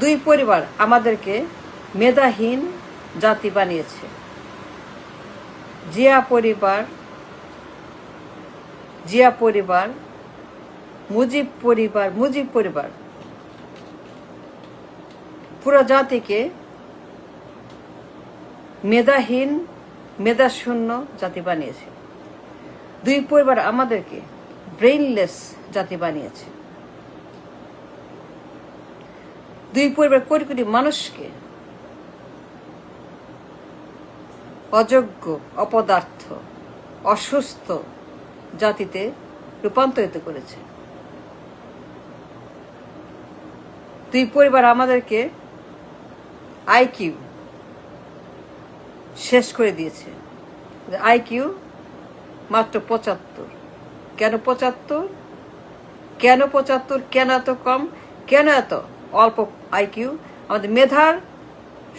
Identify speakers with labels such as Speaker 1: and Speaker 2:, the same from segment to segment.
Speaker 1: দুই পরিবার আমাদেরকে মেধাহীন জাতি বানিয়েছে। জিয়া পরিবার, মুজিব পরিবার পুরো জাতিকে মেধাহীন, মেধাশূন্য জাতি বানিয়েছে। দুই পরিবার আমাদেরকে ব্রেইনলেস জাতি বানিয়েছে। দুই পরিবার কোটি কোটি মানুষকে অযোগ্য, অপদার্থ, অসুস্থ জাতিতে রূপান্তরিত করেছে। দুই পরিবার আমাদেরকে আইকিউ শেষ করে দিয়েছে। আইকিউ মাত্র ৭৫। কেন ৭৫? কেন ৭৫? কেন এত কম? কেন এত অল্প আইকিউ? আমাদের মেধার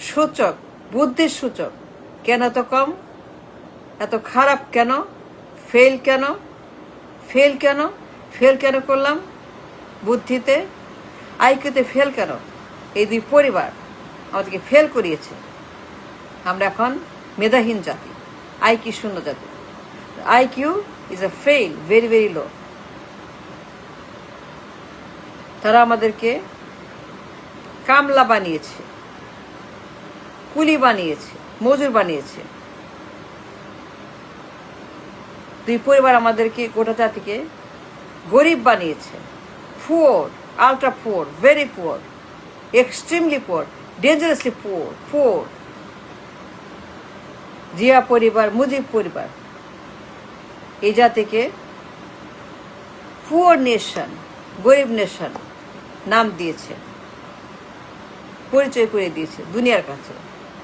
Speaker 1: সূচক, বুদ্ধির সূচক কেন এত কম? এত খারাপ কেন? ফেল কেন করলাম? বুদ্ধিতে, আইকিউতে ফেল কেন? এই দুই পরিবার আমাদেরকে ফেল করিয়েছে। আমরা এখন মেধাহীন জাতি, আইকিউ শূন্য জাতি। IQ is a fail, very very low. তারা আমাদেরকে কামলা বানিয়েছে, কুলি বানিয়েছে, মজুর বানিয়েছে। দুই পরিবার আমাদেরকে, গোটা জাতিকে গরিব বানিয়েছে। Poor, ultra poor, very poor, extremely poor, dangerously poor. Zia পরিবার, মুজিব পরিবার এই জাতিকে পুয়ার নেশন, গরিব নেশন নাম দিয়েছে, পরিচয় করে দিয়েছে দুনিয়ার কাছে,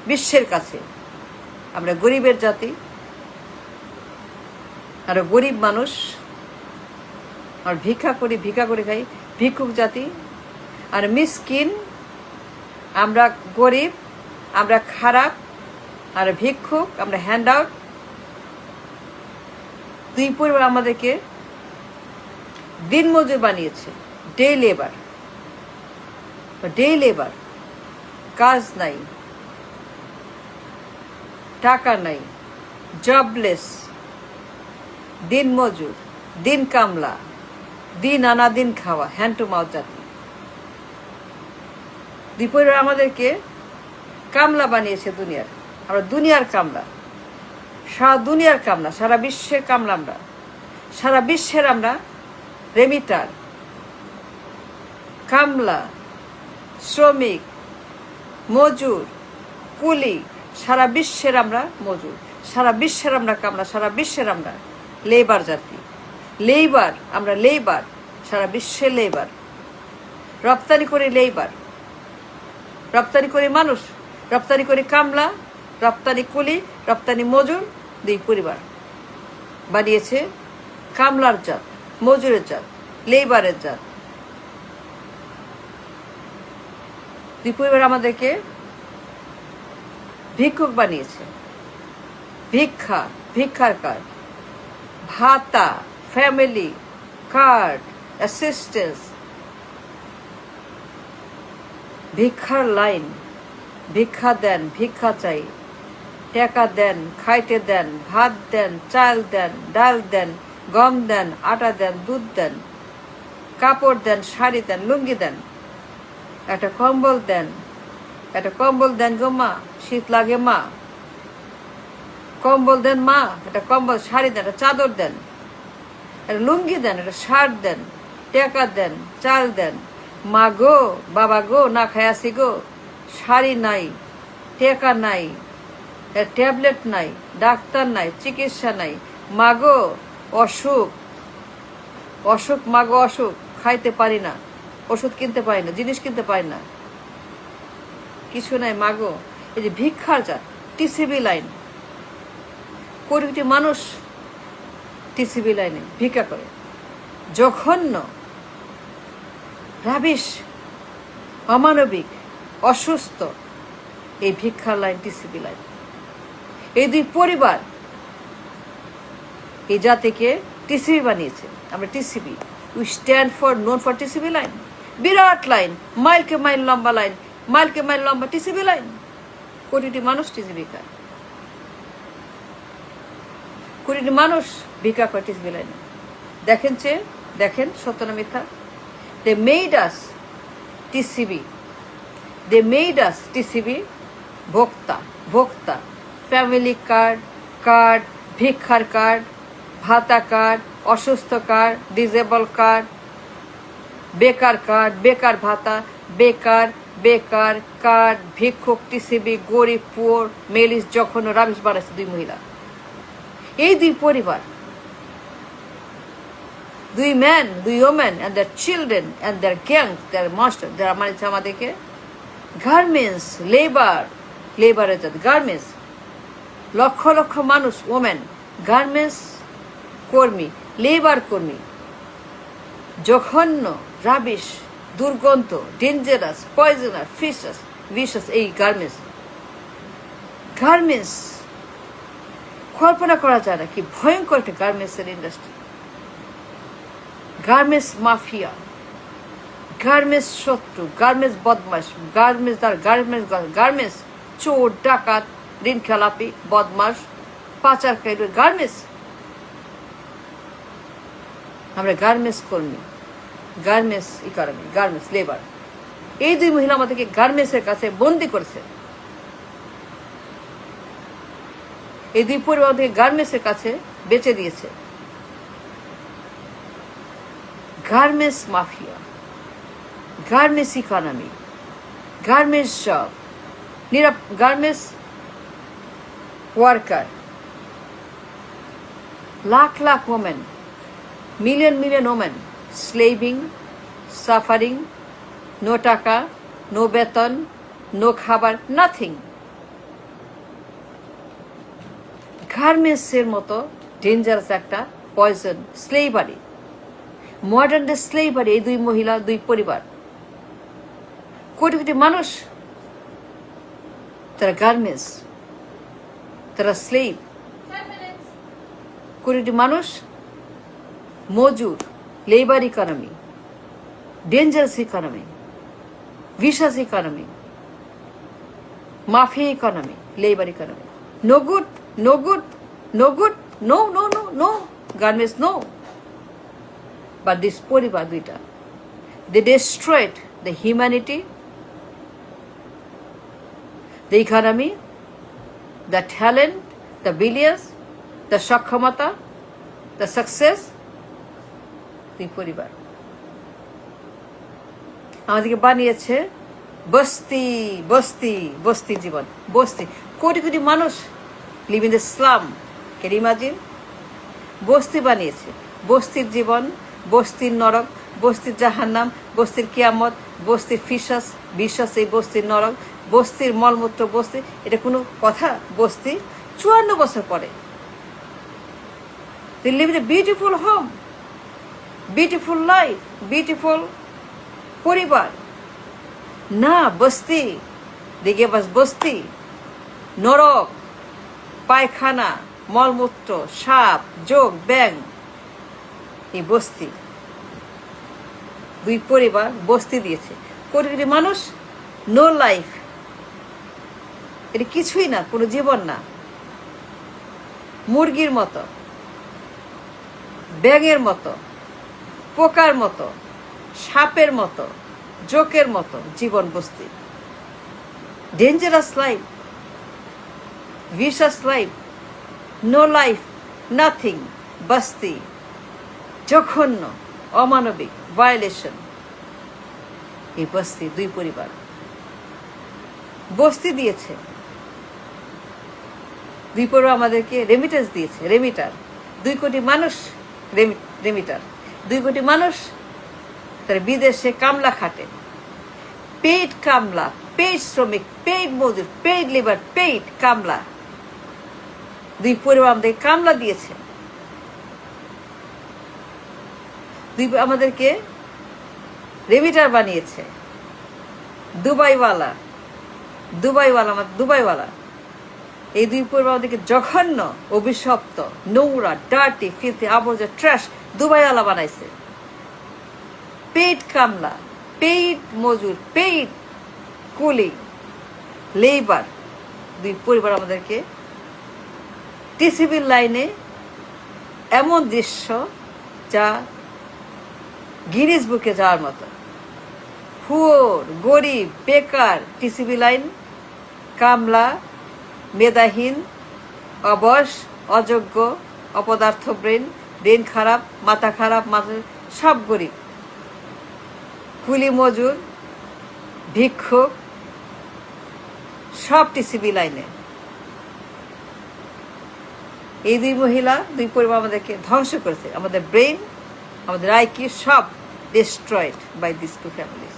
Speaker 1: বিশ্বের কাছে। আমরা গরিবের জাতি, আর গরিব মানুষ, আর ভিক্ষা করে খাই, ভিক্ষুক জাতি। আর মিসকিন, আমরা গরিব, আমরা খারাপ, আর ভিক্ষুক, আমরা হ্যান্ড আউট। দুই পরিবার আমাদেরকে দিনমজুর বানিয়েছে, ডে লেবার। কাজ নাই, টাকা নাই, জবলেস, দিন মজুর, দিন কামলা, দিন আনা দিন খাওয়া, হ্যান্ড টু মাউথ জাতি। দুই পরিবার আমাদেরকে কামলা বানিয়েছে দুনিয়ার। আমরা দুনিয়ার কামলা, সারা দুনিয়ার কামলা, সারা বিশ্বের কামলা। আমরা সারা বিশ্বের আমরা রেমিটার, কামলা, শ্রমিক, মজুর, কুলি। সারা বিশ্বের আমরা মজুর, সারা বিশ্বের আমরা কামলা, সারা বিশ্বের আমরা লেবার জাতি। আমরা লেবার, সারা বিশ্বের লেবার। রপ্তানি করে লেবার, রপ্তানি করে মানুষ, রপ্তানি করে কামলা, রপ্তানি কুলি, রপ্তানি মজুর। দুই পরিবার বানিয়েছে কামলার জাত, মজুরের জাত, লেবারের জাত। দুই পরিবার আমাদেরকে ভিক্ষুক বানিয়েছে। ভিক্ষার কার্ড, ভাতা, ফ্যামিলি কার্ড, অ্যাসিস্ট্যান্স, ভিক্ষার লাইন। ভিক্ষা দেন, ভিক্ষা চাই, টাকা দেন, খাইতে দেন, ভাত দেন, চাল দেন, ডাল দেন, গম দেন, আটা দেন, দুধ দেন, কাপড় দেন, শাড়ি দেন, লুঙ্গি দেন, একটা কম্বল দেন গো মা, শীত লাগে মা, কম্বল দেন মা, একটা কম্বল, শাড়ি দেন, একটা চাদর দেন, একটা লুঙ্গি দেন, একটা শার্ট দেন, টাকা দেন, চাল দেন। মা গো, বাবা গো, না খাই আসি গো, শাড়ি নাই, টাকা নাই, ট্যাবলেট নাই, ডাক্তার নাই, চিকিৎসা নাই। মা গো অসুখ, মা গো অসুখ, খাইতে পারি না, ওষুধ কিনতে পারি না, জিনিস কিনতে পারি না, কিছু নাই মা গো। এই যে ভিক্ষার জাত, টিসিবি লাইন, কোটি মানুষ টিসিবি লাইনে ভিক্ষা করে। জঘন্য, রাবিশ, অমানবিক, অসুস্থ এই ভিক্ষার লাইন, টিসিবি লাইন। এই দুই পরিবার এই জাতিকে টিসিবি বানিয়েছে। আমরা TCB, we stand for, known for TCB line. বিরাট লাইন, মাইলকে মাইল লম্বা লাইন, মাইলকে মাইল লম্বা টিসিবি লাইন, কোটিটি মানুষ টিসিবি খায়, কোটিটি মানুষ ভিক্ষা করে টিসিবি লাইনে। দেখেন সত্য না মিথ্যা? They made us TCB. They made us TCB ভোক্তা, ফ্যামিলি কার্ড, ভিক্ষার কার্ড, ভাতা কার্ড, অসুস্থ কার্ড, ডিজেবল কার্ড, বেকার ভাতা, বেকার কার্ড, ভিক্ষুক, টিসিবি, গরিব, পুয়ার, মেলিস, যখন রাবিশ বানাইছে দুই মহিলা। এই দুই পরিবার, দুই ম্যান, দুই women and their children and their gangs, their master, যারা মানিয়েছে আমাদেরকে গার্মেন্টস, লেবারের জাতি, গার্মেন্টস, লক্ষ লক্ষ মানুষ, ওমেন, গার্মেন্টস কর্মী, লেবার কর্মী, জঘন্য, রাবিশ, দুর্গন্ধ, ডেঞ্জারাস, পয়জনার, ভিশাস এই গার্মেন্টস কল্পনা করা যায় না কি ভয়ঙ্কর একটা গার্মেন্টসের ইন্ডাস্ট্রি। গার্মেন্টস মাফিয়া, গার্মেন্টস শত্রু, গার্মেন্টস বদমাস, গার্মেন্টস চোর, ডাকাত, ঋণ খেলাপি, বদমাস, পাচারকারী, গার্মেন্টস। আমরা গার্মেন্টস কর্মী, গার্মেন্টস ইকোনমি, গার্মেন্টস লেবার। এই দুই মহিলা আমাদেরকে গার্মেন্টসের কাছে বন্দি করেছে। এই দুই পরিবার আমাদেরকে গার্মেন্টসের কাছে বেচে দিয়েছে। Garments mafia, garments economy, garments job, garments worker, lakh women, million women, slaving, suffering, no taka, no বেতন, নো খাবার, নাথিং। গার্মেন্টসের মতো ডেঞ্জারাস একটা poison, slavery, modern day slavery. এই দুই মহিলা, দুই পরিবার, কোটি মানুষ, তারা গার্মেন্টস, তারা স্লেভ, কোটি মানুষ মজুর, labour economy, dangerous economy, vicious economy, mafia economy, labour economy. No good, no garments, no. But this পরিবার দুইটা, they destroyed the humanity, the economy, the talent, the billions, the সক্ষমতা, the success। দুই পরিবার আমাদেরকে বানিয়েছে বস্তি জীবন, কোটি মানুষ live in the slum. Can you imagine? বস্তি বানিয়েছে, বস্তির জীবন, বস্তির নরক, বস্তির জাহান্নাম, বস্তির কিয়ামত, বস্তির বিশ্বাস এই বস্তির নরক, বস্তির মলমূত্র, বস্তি। এটা কোনো কথা? বস্তি 54 বছর পরে they live in a beautiful home, beautiful life, beautiful পরিবার। না, বস্তি, they gave us বস্তি, নরক, পায়খানা, মলমূত্র, সাপ, যোগ, ব্যাং। এই বস্তি, দুই পরিবার বস্তি দিয়েছে। কোটি মানুষ, নো লাইফ, এটা কিছুই না, কোনো জীবন না। মুরগির মতো, ব্যাঙের মতো, পোকার মতো, সাপের মতো, জোকের মতো জীবন বস্তি। Dangerous life, vicious life, no life, nothing, বস্তি, জঘন্য, অমানবিক, ভায়োলেশন। এই বস্তি, দুই পরিবার বস্তি দিয়েছে। দুই পরিবার আমাদেরকে রেমিটেন্স দিয়েছে, রেমিটার। 2 কোটি মানুষ রেমিটার, 2 কোটি মানুষ তারা বিদেশে কামলা খাটে, পেইড কামলা, পেইড শ্রমিক, পেইড মজুর, পেইড লেবার, পেইড কামলা। দুই পরিবার আমাদেরকে কামলা দিয়েছে। আমাদেরকে রেমিটার বানিয়েছে। দুবাইওয়ালা, এই দুই পরিবার আমাদেরকে জঘন্য, অভিশপ্ত, নোংরা, ডার্টি, ফিলথি, আবর্জনা, ট্র্যাশ দুবাইওয়ালা বানাইছে। পেইড কামলা, পেইড মজুর, পেইড কুলি, লেবার, দুই পরিবার আমাদেরকে টিসিবির লাইনে এমন দৃশ্য যা গিনিস বুকে যাওয়ার মতো। হুয়োর, গরিব, বেকার, টিসিবি লাইন, কামলা, মেধাহীন, অবশ, অযোগ্য, অপদার্থ ব্রেন খারাপ, মাথা খারাপ, সব গরিব, কুলি মজুর, ভিক্ষুক, সব টিসিবি লাইনে। এই দুই মহিলা, দুই পরিবার আমাদেরকে ধ্বংস করেছে। আমাদের ব্রেন, আমাদের আইকিউ সব destroyed by this two families.